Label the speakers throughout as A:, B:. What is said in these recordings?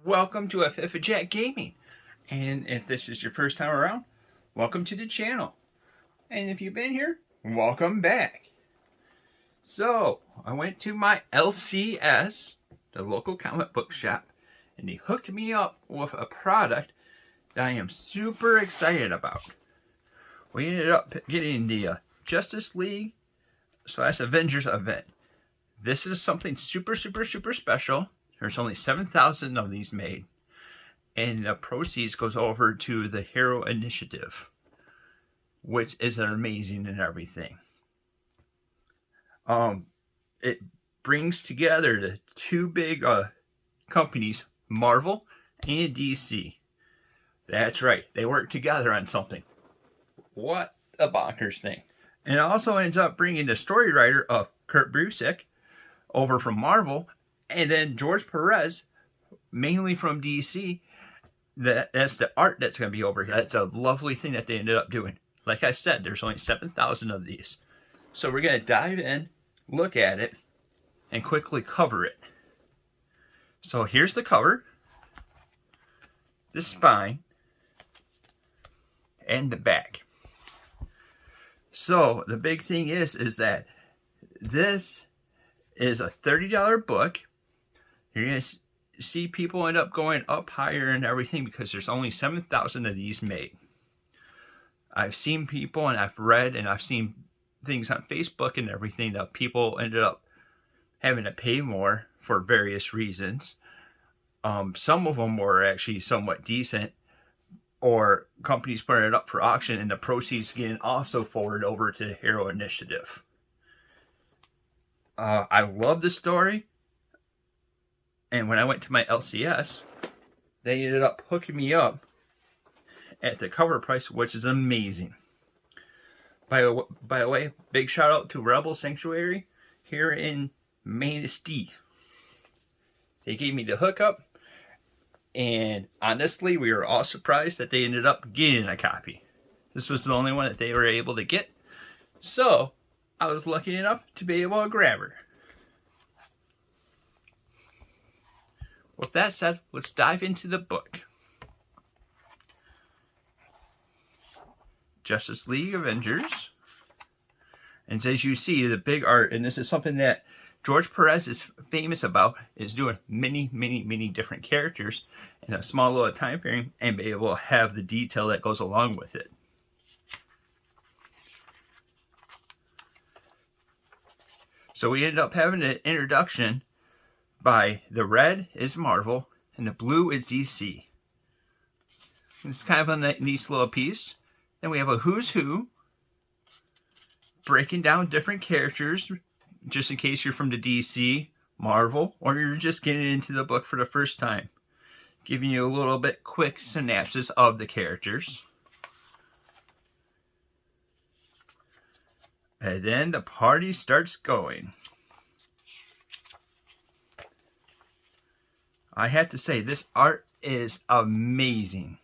A: Welcome to Jack Gaming, and if this is your first time around, welcome to the channel, and if you've been here, welcome back. So I went to my LCS, the local comic book shop, and they hooked me up with a product that I am super excited about. We ended up getting the Justice League / Avengers event. This is something super special. There's only 7,000 of these made, and the proceeds goes over to the Hero Initiative, which is amazing and everything. It brings together the two big companies, Marvel and DC. That's right, they work together on something. What a bonkers thing. And it also ends up bringing the story writer of Kurt Busiek over from Marvel, and then George Perez, mainly from DC. That's the art that's going to be over here. That's a lovely thing that they ended up doing. Like I said, there's only 7,000 of these. So we're going to dive in, look at it, and quickly cover it. So here's the cover, the spine, and the back. So the big thing is that this is a $30 book. You're going to see people end up going up higher and everything because there's only 7,000 of these made. I've seen people, and I've read, and I've seen things on Facebook and everything that people ended up having to pay more for various reasons. Some of them were actually somewhat decent, or companies putting it up for auction and the proceeds getting also forwarded over to the Hero Initiative. I love the story. And when I went to my LCS, they ended up hooking me up at the cover price, which is amazing. By the way, big shout out to Rebel Sanctuary here in Manistee. They gave me the hookup, and honestly, we were all surprised that they ended up getting a copy. This was the only one that they were able to get, so I was lucky enough to be able to grab her. With that said, let's dive into the book. Justice League Avengers. And as you see, the big art, and this is something that George Perez is famous about, is doing many different characters in a small little time frame and be able to have the detail that goes along with it. So we ended up having an introduction by the red is Marvel and the blue is DC. It's kind of a nice little piece. Then we have a who's who, breaking down different characters, just in case you're from the DC, Marvel, or you're just getting into the book for the first time. Giving you a little bit quick synopsis of the characters. And then the party starts going. I have to say, this art is amazing.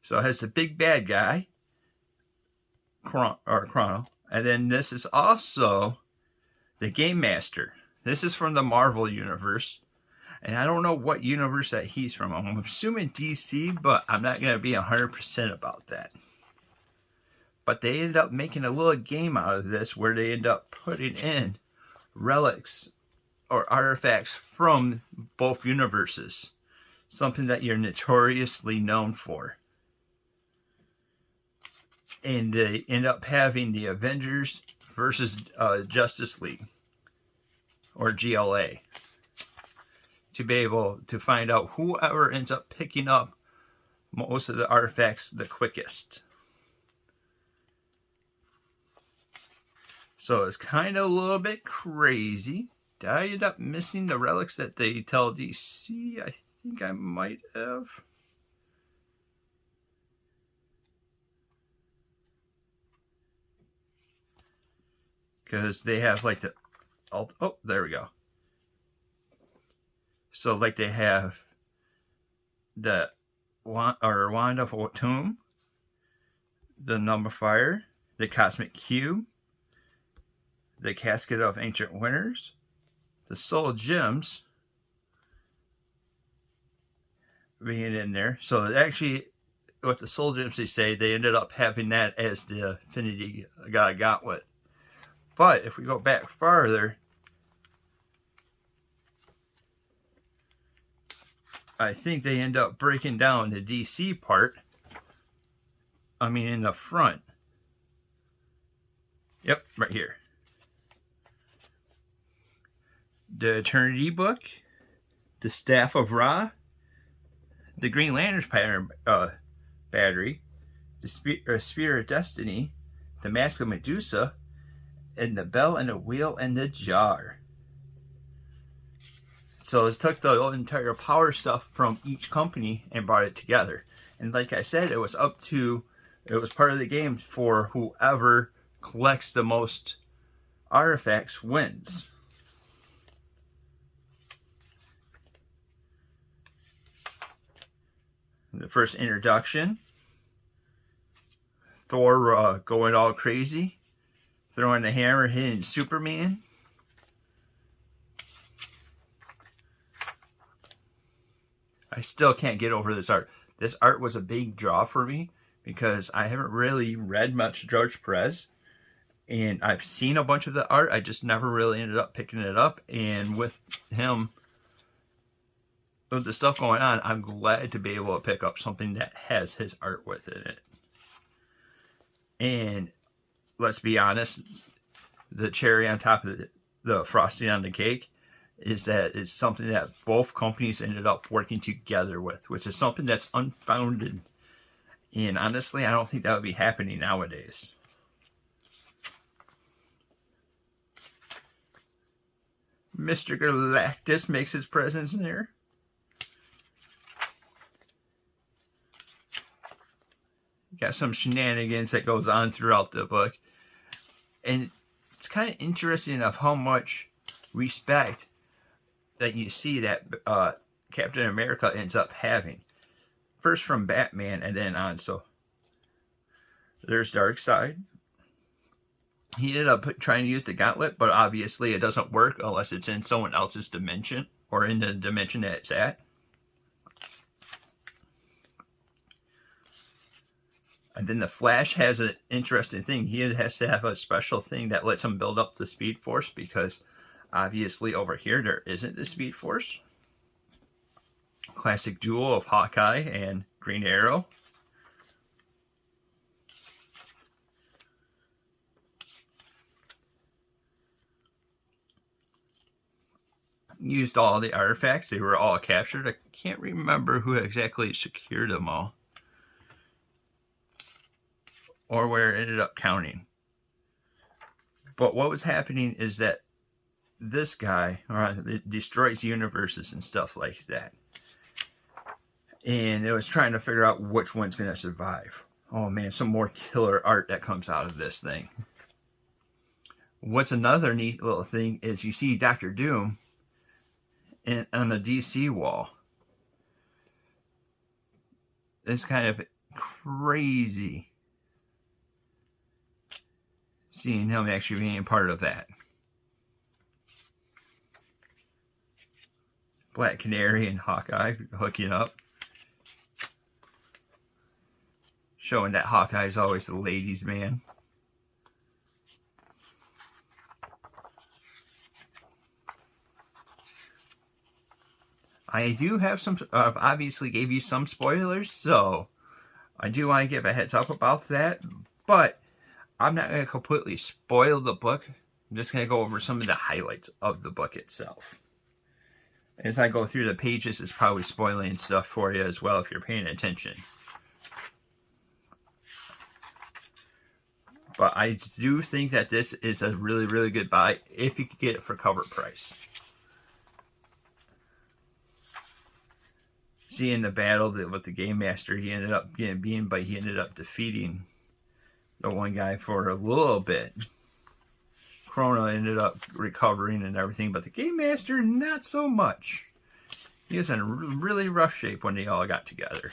A: So it has the big bad guy, Chrono, and then this is also the Game Master. This is from the Marvel universe, and I don't know what universe that he's from. I'm assuming DC, but I'm not going to be 100% about that. But they ended up making a little game out of this where they end up putting in relics or artifacts from both universes. Something that you're notoriously known for. And they end up having the Avengers versus Justice League, or JLA, to be able to find out whoever ends up picking up most of the artifacts the quickest. So it's kind of a little bit crazy. Did I end up missing the relics that they tell DC? I think I might have. Because they have like the... Oh, there we go. So like they have the Wand of Tomb, the Nullifier, the Cosmic Cube, the Casket of Ancient Winners, the soul gems being in there. So actually, with the soul gems, they say they ended up having that as the Infinity Gauntlet. But if we go back farther, I think they end up breaking down the DC part. I mean, in the front. Yep, right here. The Eternity Book, the Staff of Ra, the Green Lantern's battery, the Spear of Destiny, the Mask of Medusa, and the Bell and the Wheel and the Jar. So it took the entire power stuff from each company and brought it together. And like I said, it was part of the game for whoever collects the most artifacts wins. The first introduction, Thor going all crazy, throwing the hammer, hitting Superman. I still can't get over this art. This art was a big draw for me because I haven't really read much George Perez. And I've seen a bunch of the art. I just never really ended up picking it up. And with him, with the stuff going on, I'm glad to be able to pick up something that has his art with it. And let's be honest, the cherry on top of the frosting on the cake is that it's something that both companies ended up working together with, which is something that's unfounded. And honestly, I don't think that would be happening nowadays. Mr. Galactus makes his presence in there. Got some shenanigans that goes on throughout the book. And it's kind of interesting of how much respect that you see that Captain America ends up having. First from Batman and then on. So there's Darkseid. He ended up trying to use the gauntlet, but obviously it doesn't work unless it's in someone else's dimension or in the dimension that it's at. And then the Flash has an interesting thing. He has to have a special thing that lets him build up the Speed Force because obviously over here there isn't the Speed Force. Classic duo of Hawkeye and Green Arrow. Used all the artifacts. They were all captured. I can't remember who exactly secured them all, or where it ended up counting. But what was happening is that this guy it destroys universes and stuff like that. And it was trying to figure out which one's going to survive. Oh man, some more killer art that comes out of this thing. What's another neat little thing is you see Dr. Doom on the DC wall. It's kind of crazy seeing him actually being part of that. Black Canary and Hawkeye hooking up. Showing that Hawkeye is always the ladies' man. I do have some, obviously gave you some spoilers, so I do want to give a heads up about that, but I'm not going to completely spoil the book. I'm just going to go over some of the highlights of the book itself. As I go through the pages, it's probably spoiling stuff for you as well if you're paying attention. But I do think that this is a really, really good buy if you could get it for cover price. Seeing the battle with the Game Master, he ended up he ended up defeating the one guy for a little bit. Chrono ended up recovering and everything, but the Game Master, not so much. He was in really rough shape when they all got together.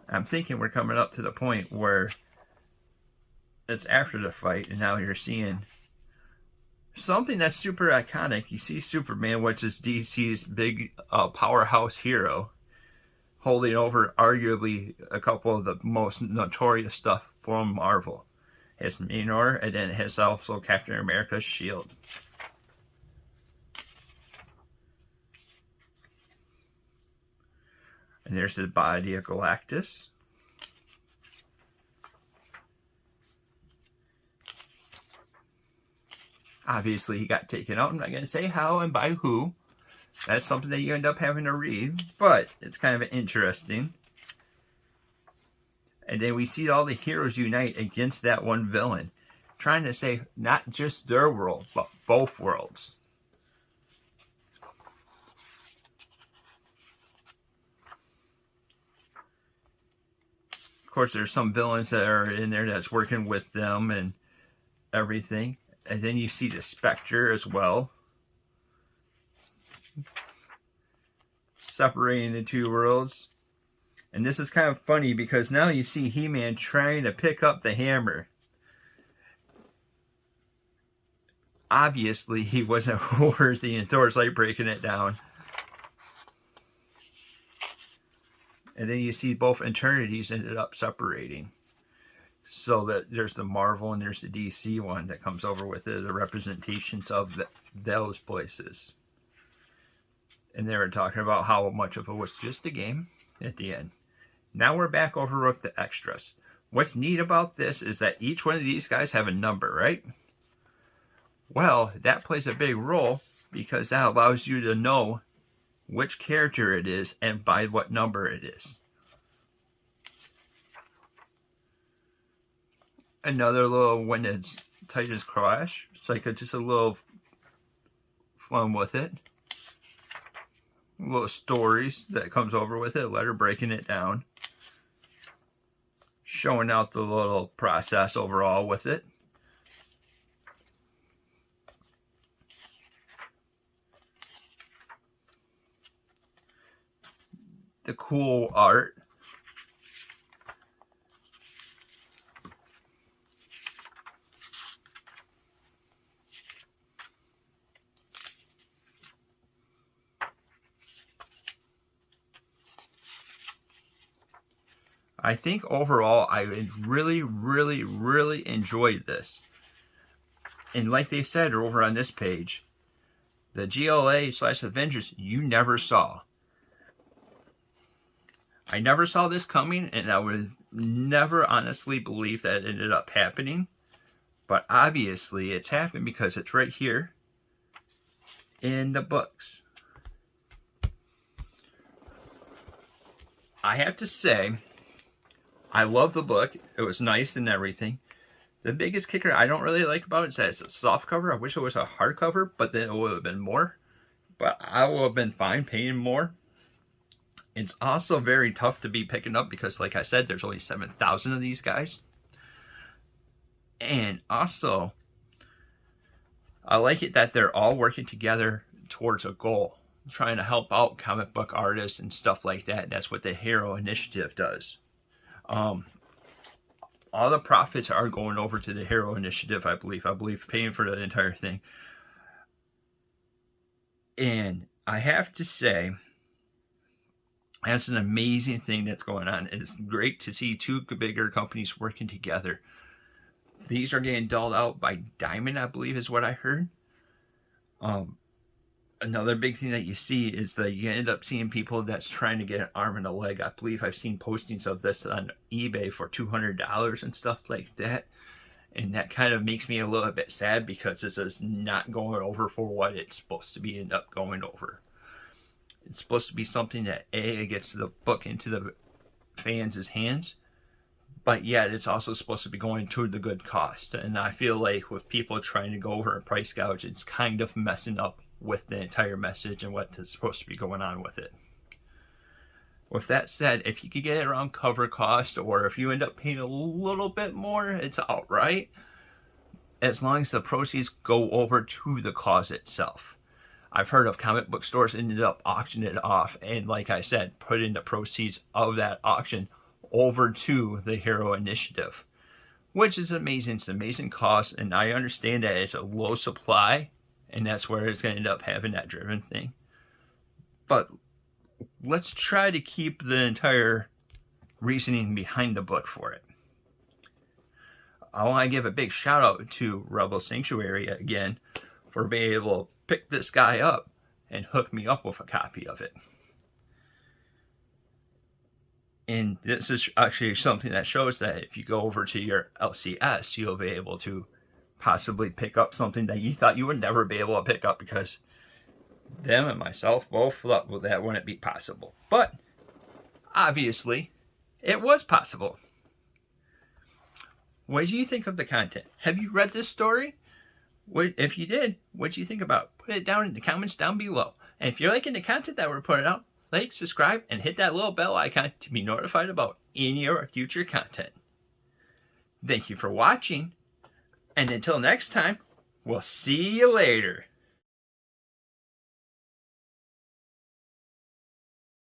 A: I'm thinking we're coming up to the point where it's after the fight, and now you're seeing something that's super iconic. You see Superman, which is DC's big powerhouse hero, holding over arguably a couple of the most notorious stuff from Marvel. His Mjolnir, and then it has also Captain America's shield. And there's the body of Galactus. Obviously, he got taken out. I'm not going to say how and by who. That's something that you end up having to read, but it's kind of interesting. And then we see all the heroes unite against that one villain, trying to save not just their world, but both worlds. Of course, there's some villains that are in there that's working with them and everything. And then you see the Spectre as well, separating the two worlds. And this is kind of funny because now you see He-Man trying to pick up the hammer. Obviously, he wasn't worthy, and Thor's like breaking it down. And then you see both Eternities ended up separating. So that there's the Marvel and there's the DC one that comes over with it, the representations of those places. And they were talking about how much of it was just a game at the end. Now we're back over with the extras. What's neat about this is that each one of these guys have a number, right? Well, that plays a big role because that allows you to know which character it is and by what number it is. Another little when it's Titans Crash. It's like just a little fun with it. Little stories that comes over with it. Letter breaking it down. Showing out the little process overall with it. The cool art. I think overall I really enjoyed this. And like they said over on this page, the JLA/Avengers you never saw. I never saw this coming, and I would never honestly believe that it ended up happening. But obviously it's happened because it's right here in the books. I have to say, I love the book. It was nice and everything. The biggest kicker I don't really like about it is that it's a soft cover. I wish it was a hardcover, but then it would have been more. But I would have been fine paying more. It's also very tough to be picking up because, like I said, there's only 7,000 of these guys. And also, I like it that they're all working together towards a goal. Trying to help out comic book artists and stuff like that. That's what the Hero Initiative does. All the profits are going over to the Hero Initiative, I believe paying for the entire thing. And I have to say, that's an amazing thing that's going on. It's great to see two bigger companies working together. These are getting doled out by Diamond, I believe is what I heard. Another big thing that you see is that you end up seeing people that's trying to get an arm and a leg. I believe I've seen postings of this on eBay for $200 and stuff like that. And that kind of makes me a little bit sad because this is not going over for what it's supposed to be end up going over. It's supposed to be something that A, gets the book into the fans' hands, but yet it's also supposed to be going to the good cost. And I feel like with people trying to go over and price gouge, it's kind of messing up with the entire message and what is supposed to be going on with it. With that said, if you could get it around cover cost, or if you end up paying a little bit more, it's outright, as long as the proceeds go over to the cause itself. I've heard of comic book stores ended up auctioning it off, and like I said, putting the proceeds of that auction over to the Hero Initiative. which is amazing. It's an amazing cost, and I understand that it's a low supply, and that's where it's going to end up having that driven thing. But let's try to keep the entire reasoning behind the book for it. I want to give a big shout out to Rebel Sanctuary again for being able to pick this guy up and hook me up with a copy of it. And this is actually something that shows that if you go over to your LCS, you'll be able to possibly pick up something that you thought you would never be able to pick up, because them and myself both thought, well, that wouldn't be possible. But obviously, it was possible. What do you think of the content? Have you read this story? If you did, what do you think about it? Put it down in the comments down below. And if you're liking the content that we're putting out, like, subscribe, and hit that little bell icon to be notified about any of our future content. Thank you for watching, and until next time, we'll see you later.